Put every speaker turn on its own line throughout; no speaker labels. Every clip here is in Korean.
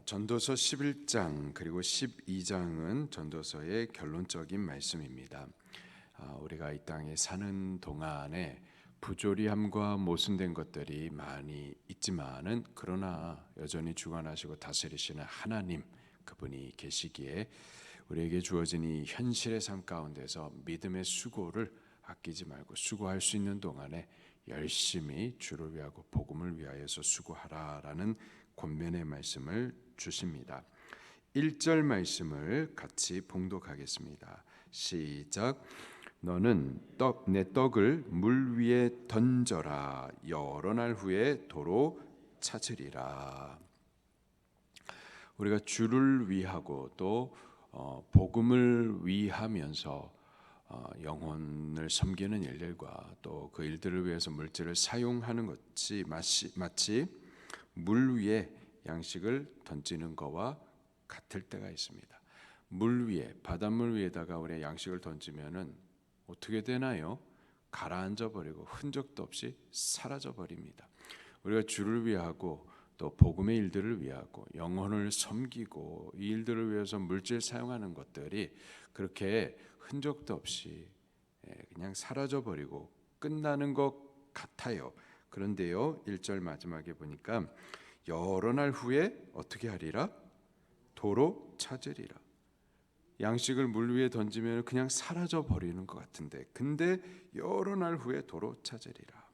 전도서 11장 그리고 12장은 전도서의 결론적인 말씀입니다. 우리가 이 땅에 사는 동안에 부조리함과 모순된 것들이 많이 있지만은 그러나 여전히 주관하시고 다스리시는 하나님 그분이 계시기에 우리에게 주어진 이 현실의 삶 가운데서 믿음의 수고를 아끼지 말고 수고할 수 있는 동안에 열심히 주를 위하고 복음을 위하여서 수고하라라는 권면의 말씀을 주십니다. 1절 말씀을 같이 봉독하겠습니다. 시작. 너는 내 떡을 물 위에 던져라. 여러 날 후에 도로 찾으리라. 우리가 주를 위하고 또 복음을 위하면서 영혼을 섬기는 일들과 또 그 일들을 위해서 물질을 사용하는 것이 마치 물 위에 양식을 던지는 것과 같을 때가 있습니다. 물 위에, 바닷물 위에다가 우리 양식을 던지면은 어떻게 되나요? 가라앉아 버리고 흔적도 없이 사라져 버립니다. 우리가 주를 위하고 또 복음의 일들을 위하고 영혼을 섬기고 이 일들을 위해서 물질 사용하는 것들이 그렇게 흔적도 없이 그냥 사라져 버리고 끝나는 것 같아요. 그런데요, 1절 마지막에 보니까 여러 날 후에 어떻게 하리라? 도로 찾으리라. 양식을 물 위에 던지면 그냥 사라져 버리는 것 같은데 근데 여러 날 후에 도로 찾으리라.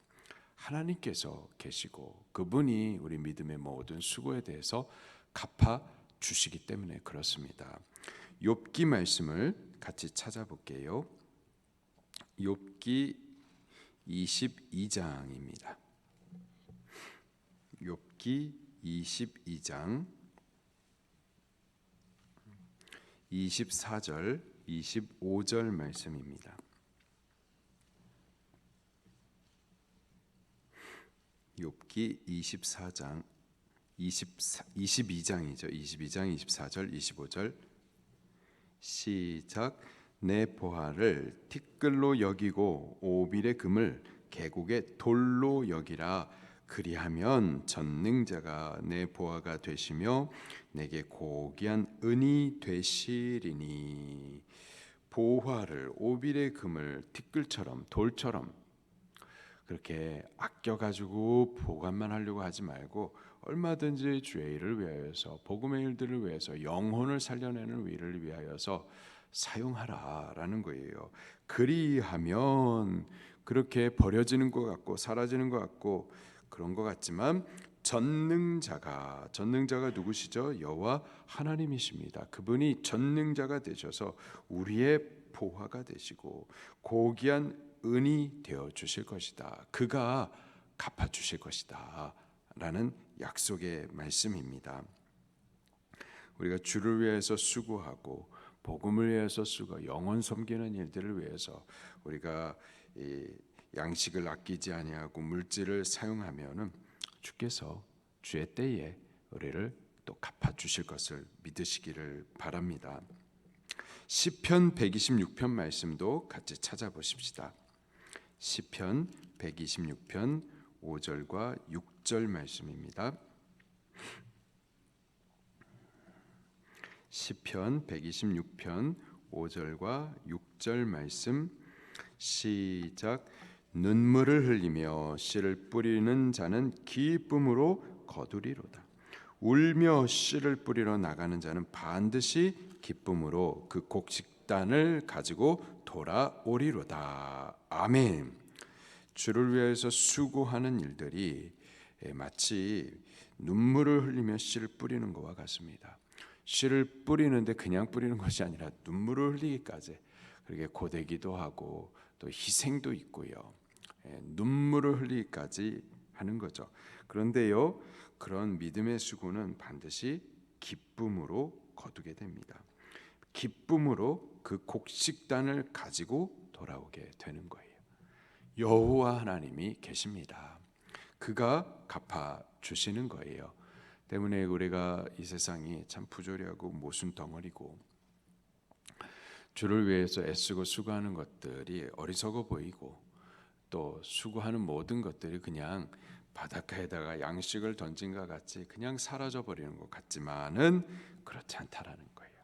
하나님께서 계시고 그분이 우리 믿음의 모든 수고에 대해서 갚아 주시기 때문에 그렇습니다. 욥기 말씀을 같이 찾아볼게요. 욥기 22장입니다. 욥기 22장 24절 25절 말씀입니다. 욥기 22장이죠. 22장 24절 25절 시작. 내 보화를 티끌로 여기고 오빌의 금을 계곡의 돌로 여기라. 그리하면 전능자가 내 보화가 되시며 내게 고귀한 은이 되시리니. 보화를 오빌의 금을 티끌처럼 돌처럼 그렇게 아껴가지고 보관만 하려고 하지 말고 얼마든지 주의 일을 위하여서 복음의 일들을 위해서 영혼을 살려내는 일을 위하여서 사용하라라는 거예요. 그리하면 그렇게 버려지는 것 같고 사라지는 것 같고 그런 것 같지만 전능자가 누구시죠? 여호와 하나님이십니다. 그분이 전능자가 되셔서 우리의 보화가 되시고 고귀한 은이 되어 주실 것이다. 그가 갚아 주실 것이다. 라는 약속의 말씀입니다. 우리가 주를 위해서 수고하고 복음을 위해서 수고, 영혼 섬기는 일들을 위해서 우리가 이 양식을 아끼지 아니하고 물질을 사용하면은 주께서 주의 때에 우리를 또 갚아 주실 것을 믿으시기를 바랍니다. 시편 126편 말씀도 같이 찾아보십시다. 시편 126편 5절과 6절 말씀입니다. 시편 126편 5절과 6절 말씀 시작. 눈물을 흘리며 씨를 뿌리는 자는 기쁨으로 거두리로다. 울며 씨를 뿌리러 나가는 자는 반드시 기쁨으로 그 곡식단을 가지고 돌아오리로다. 아멘. 주를 위해서 수고하는 일들이 마치 눈물을 흘리며 씨를 뿌리는 것과 같습니다. 씨를 뿌리는데 그냥 뿌리는 것이 아니라 눈물을 흘리기까지 그렇게 고되기도 하고 또 희생도 있고요. 눈물을 흘리기까지 하는 거죠. 그런데요, 그런 믿음의 수고는 반드시 기쁨으로 거두게 됩니다. 기쁨으로 그 곡식단을 가지고 돌아오게 되는 거예요. 여호와 하나님이 계십니다. 그가 갚아 주시는 거예요. 때문에 우리가 이 세상이 참 부조리하고 모순 덩어리고 주를 위해서 애쓰고 수고하는 것들이 어리석어 보이고 또 수고하는 모든 것들이 그냥 바닷가에다가 양식을 던진 것 같이 그냥 사라져 버리는 것 같지만은 그렇지 않다라는 거예요.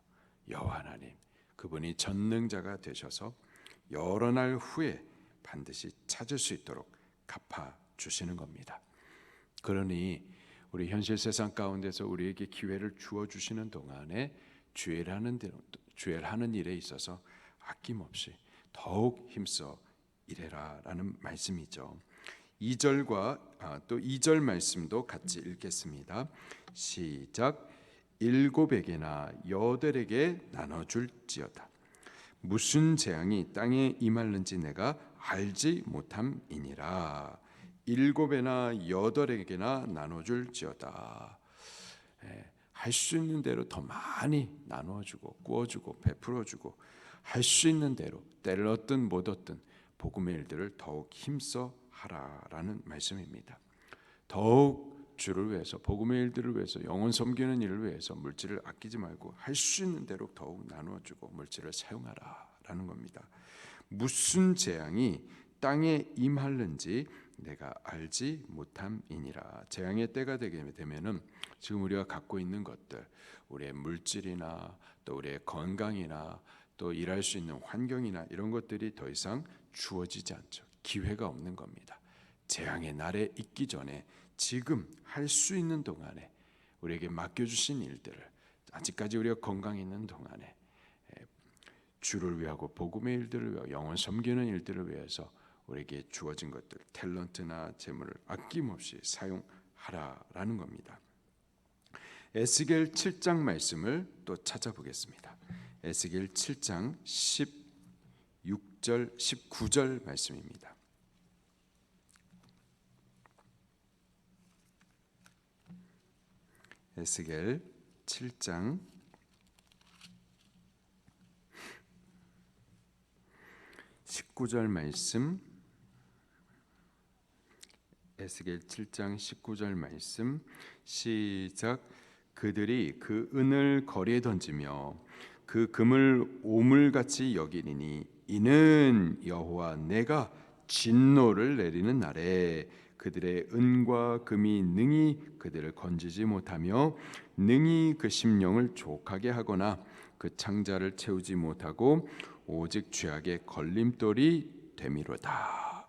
여호와 하나님, 그분이 전능자가 되셔서 여러 날 후에 반드시 찾을 수 있도록 갚아 주시는 겁니다. 그러니 우리 현실 세상 가운데서 우리에게 기회를 주어 주시는 동안에 주일하는 일에 있어서 아낌없이 더욱 힘써 일해라라는 말씀이죠. 2절과 또 2절 말씀도 같이 읽겠습니다. 시작. 일곱에게나 여덟에게 나눠줄지어다. 무슨 재앙이 땅에 임할는지 내가 알지 못함이니라. 일곱에나 여덟에게나 나눠줄지어다. 할 수 있는 대로 더 많이 나누어주고 구워주고 베풀어주고 할 수 있는 대로 때를 얻든 못 얻든 복음의 일들을 더욱 힘써 하라라는 말씀입니다. 더욱 주를 위해서 복음의 일들을 위해서 영혼 섬기는 일을 위해서 물질을 아끼지 말고 할 수 있는 대로 더욱 나누어주고 물질을 사용하라라는 겁니다. 무슨 재앙이 땅에 임할는지 내가 알지 못함이니라. 재앙의 때가 되게 되면은 지금 우리가 갖고 있는 것들, 우리의 물질이나 또 우리의 건강이나 또 일할 수 있는 환경이나 이런 것들이 더 이상 주어지지 않죠. 기회가 없는 겁니다. 재앙의 날에 있기 전에 지금 할 수 있는 동안에 우리에게 맡겨주신 일들을 아직까지 우리가 건강히 있는 동안에 주를 위하고 복음의 일들을 위하고 영혼 섬기는 일들을 위해서 우리에게 주어진 것들, 탤런트나 재물을 아낌없이 사용하라라는 겁니다. 에스겔 7장 말씀을 또 찾아보겠습니다. 에스겔 7장 16절, 19절 말씀입니다. 에스겔 7장 19절 말씀, 에스겔 7장 19절 말씀 시작. 그들이 그 은을 거리에 던지며 그 금을 오물같이 여기리니 이는 여호와 내가 진노를 내리는 날에 그들의 은과 금이 능히 그들을 건지지 못하며 능히 그 심령을 족하게 하거나 그 창자를 채우지 못하고 오직 죄악의 걸림돌이 되미로다.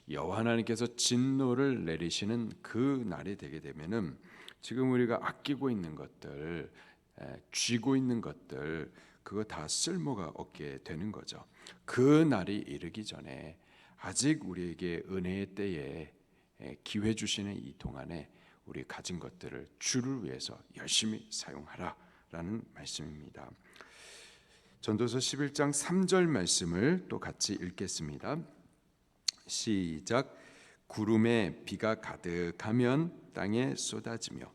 여호와 하나님께서 진노를 내리시는 그 날이 되게 되면은 지금 우리가 아끼고 있는 것들, 쥐고 있는 것들, 그거 다 쓸모가 없게 되는 거죠. 그 날이 이르기 전에 아직 우리에게 은혜의 때에 기회 주시는 이 동안에 우리 가진 것들을 주를 위해서 열심히 사용하라라는 말씀입니다. 전도서 11장 3절 말씀을 또 같이 읽겠습니다. 시작. 구름에 비가 가득하면 땅에 쏟아지며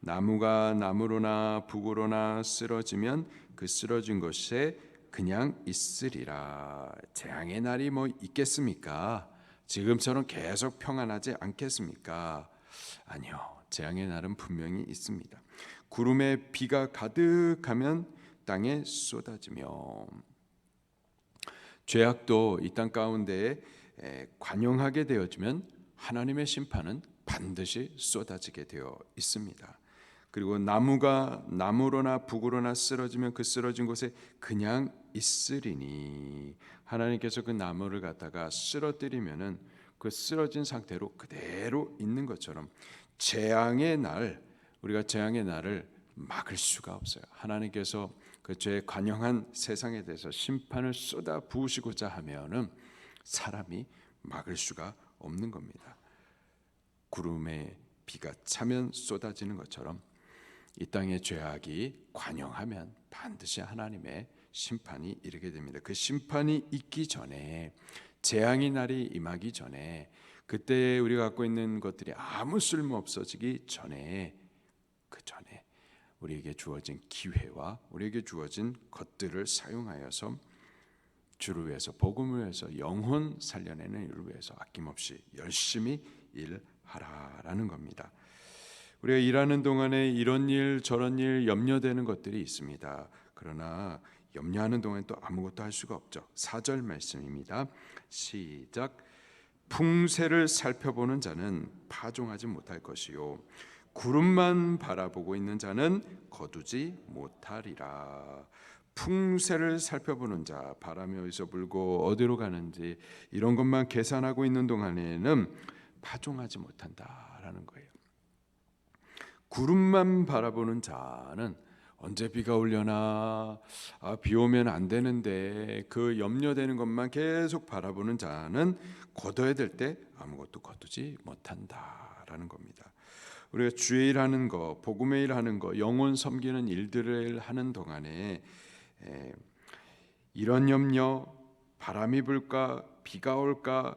나무가 나무로나 북으로나 쓰러지면 그 쓰러진 곳에 그냥 있으리라. 재앙의 날이 뭐 있겠습니까? 지금처럼 계속 평안하지 않겠습니까? 아니요. 재앙의 날은 분명히 있습니다. 구름에 비가 가득하면 땅에 쏟아지며 죄악도 이 땅 가운데에 관영하게 되어지면 하나님의 심판은 반드시 쏟아지게 되어 있습니다. 그리고 나무가 나무로나 북으로나 쓰러지면 그 쓰러진 곳에 그냥 있으리니 하나님께서 그 나무를 갖다가 쓰러뜨리면은 그 쓰러진 상태로 그대로 있는 것처럼 재앙의 날, 우리가 재앙의 날을 막을 수가 없어요. 하나님께서 그 죄에 관영한 세상에 대해서 심판을 쏟아 부으시고자 하면은 사람이 막을 수가 없는 겁니다. 구름에 비가 차면 쏟아지는 것처럼 이 땅의 죄악이 관영하면 반드시 하나님의 심판이 이르게 됩니다. 그 심판이 있기 전에, 재앙의 날이 임하기 전에, 그때 우리가 갖고 있는 것들이 아무 쓸모 없어지기 전에, 그 전에 우리에게 주어진 기회와 우리에게 주어진 것들을 사용하여서 주를 위해서, 복음을 위해서, 영혼 살려내는 일을 위해서 아낌없이 열심히 일하라라는 겁니다. 우리가 일하는 동안에 이런 일 저런 일 염려되는 것들이 있습니다. 그러나 염려하는 동안 또 아무것도 할 수가 없죠. 4절 말씀입니다. 시작. 풍새를 살펴보는 자는 파종하지 못할 것이요 구름만 바라보고 있는 자는 거두지 못하리라. 풍새를 살펴보는 자, 바람이 어디서 불고 어디로 가는지 이런 것만 계산하고 있는 동안에는 파종하지 못한다라는 거예요. 구름만 바라보는 자는 언제 비가 오려나, 비 오면 안 되는데 그 염려되는 것만 계속 바라보는 자는 거둬야 될 때 아무것도 거두지 못한다라는 겁니다. 우리가 주의 일하는 거, 복음의 일하는 거, 영혼 섬기는 일들을 하는 동안에 이런 염려, 바람이 불까, 비가 올까,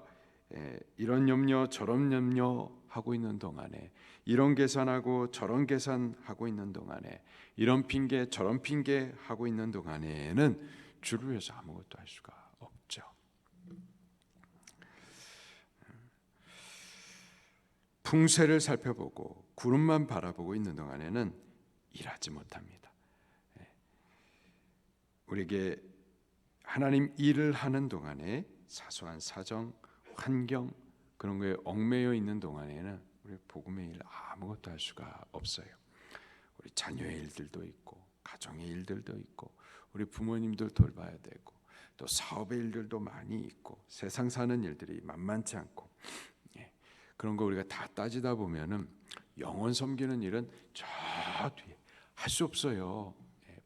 이런 염려, 저런 염려 하고 있는 동안에, 이런 계산하고 저런 계산하고 있는 동안에, 이런 핑계 저런 핑계 하고 있는 동안에는 주를 위해서 아무것도 할 수가 없죠. 풍새를 살펴보고 구름만 바라보고 있는 동안에는 일하지 못합니다. 우리에게 하나님 일을 하는 동안에 사소한 사정, 환경 그런 거에 얽매여 있는 동안에는 우리 복음의 일 아무것도 할 수가 없어요. 우리 자녀의 일들도 있고 가정의 일들도 있고 우리 부모님들 돌봐야 되고 또 사업의 일들도 많이 있고 세상 사는 일들이 만만치 않고 그런 거 우리가 다 따지다 보면은 영혼 섬기는 일은 저 뒤에 할 수 없어요.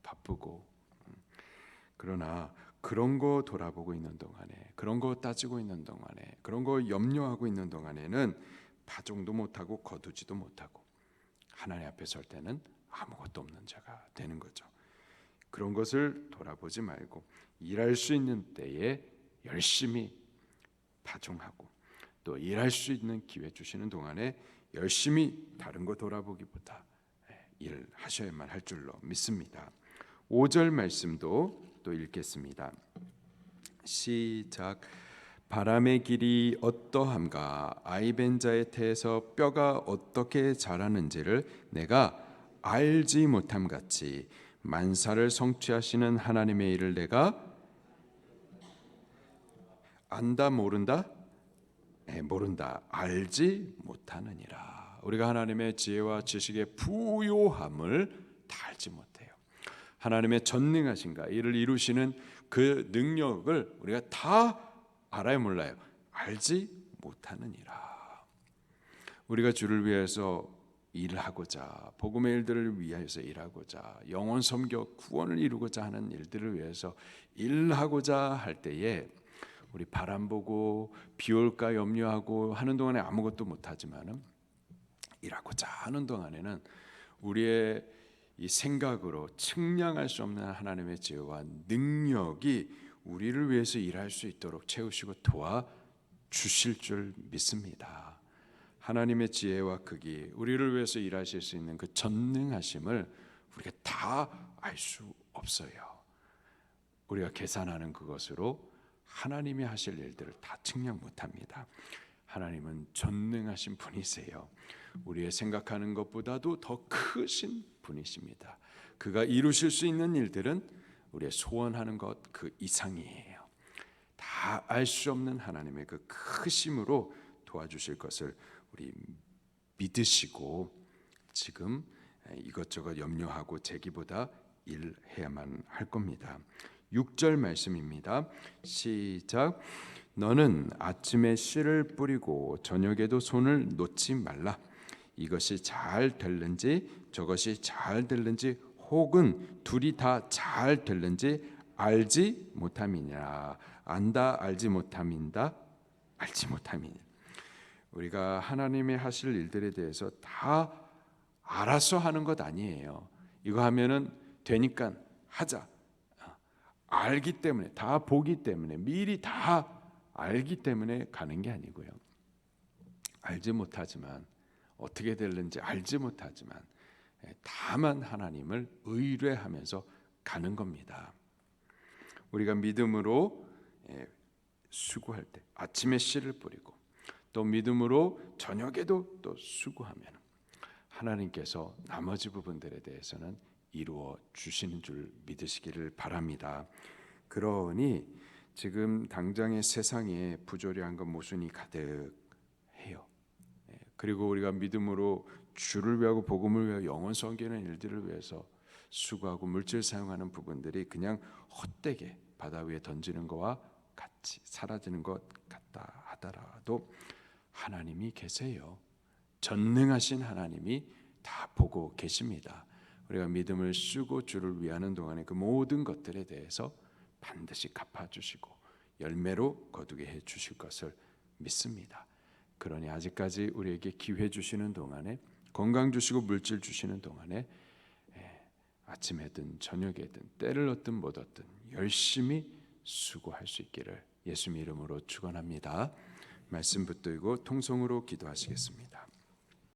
바쁘고. 그러나 그런 거 돌아보고 있는 동안에, 그런 거 따지고 있는 동안에, 그런 거 염려하고 있는 동안에는 파종도 못하고 거두지도 못하고 하나님 앞에 설 때는 아무것도 없는 자가 되는 거죠. 그런 것을 돌아보지 말고 일할 수 있는 때에 열심히 파종하고 또 일할 수 있는 기회 주시는 동안에 열심히 다른 거 돌아보기보다 일하셔야만 할 줄로 믿습니다. 5절 말씀도 또 읽겠습니다. 시작. 바람의 길이 어떠함과 아이벤 자의 태에서 뼈가 어떻게 자라는지를 내가 알지 못함 같이 만사를 성취하시는 하나님의 일을 내가 안다 모른다? 모른다 알지 못하느니라. 우리가 하나님의 지혜와 지식의 부요함을 다 알지 못해요. 하나님의 전능하신가 이를 이루시는 그 능력을 우리가 다 알아요 몰라요? 알지 못하느니라. 우리가 주를 위해서 일하고자 복음의 일들을 위해서 일하고자 영혼 섬겨 구원을 이루고자 하는 일들을 위해서 일하고자 할 때에 우리 바람 보고 비 올까 염려하고 하는 동안에 아무것도 못하지만은 일하고자 하는 동안에는 우리의 이 생각으로 측량할 수 없는 하나님의 지혜와 능력이 우리를 위해서 일할 수 있도록 채우시고 도와 주실 줄 믿습니다. 하나님의 지혜와 크기, 우리를 위해서 일하실 수 있는 그 전능하심을 우리가 다 알 수 없어요. 우리가 계산하는 그것으로 하나님이 하실 일들을 다 측량 못합니다. 하나님은 전능하신 분이세요. 우리의 생각하는 것보다도 더 크신 분이십니다. 그가 이루실 수 있는 일들은 우리의 소원하는 것 그 이상이에요. 다 알 수 없는 하나님의 그 크심으로 도와주실 것을 우리 믿으시고 지금 이것저것 염려하고 재기보다 일해야만 할 겁니다. 6절 말씀입니다. 시작. 너는 아침에 씨를 뿌리고 저녁에도 손을 놓지 말라. 이것이 잘 될는지 저것이 잘 될는지 혹은 둘이 다 잘 될는지 알지 못함이니라. 안다 알지 못함인다 알지 못함이니. 우리가 하나님의 하실 일들에 대해서 다 알아서 하는 것 아니에요. 이거 하면은 되니까 하자. 알기 때문에 다 보기 때문에 미리 다 알기 때문에 가는 게 아니고요. 알지 못하지만 어떻게 될는지 알지 못하지만 다만 하나님을 의뢰하면서 가는 겁니다. 우리가 믿음으로 수고할 때 아침에 씨를 뿌리고 또 믿음으로 저녁에도 또 수고하면 하나님께서 나머지 부분들에 대해서는 이루어 주시는 줄 믿으시기를 바랍니다. 그러니 지금 당장의 세상에 부조리함과 모순이 가득해요. 그리고 우리가 믿음으로 주를 위하고 복음을 위하여 영원 섬기는 일들을 위해서 수고하고 물질 사용하는 부분들이 그냥 헛되게 바다 위에 던지는 것과 같이 사라지는 것 같다 하더라도 하나님이 계세요. 전능하신 하나님이 다 보고 계십니다. 우리가 믿음을 쓰고 주를 위하는 동안에 그 모든 것들에 대해서 반드시 갚아주시고 열매로 거두게 해주실 것을 믿습니다. 그러니 아직까지 우리에게 기회 주시는 동안에, 건강 주시고 물질 주시는 동안에 아침에든 저녁에든 때를 얻든 못 얻든 열심히 수고할 수 있기를 예수님 이름으로 축원합니다. 말씀 붙들고 통성으로 기도하시겠습니다.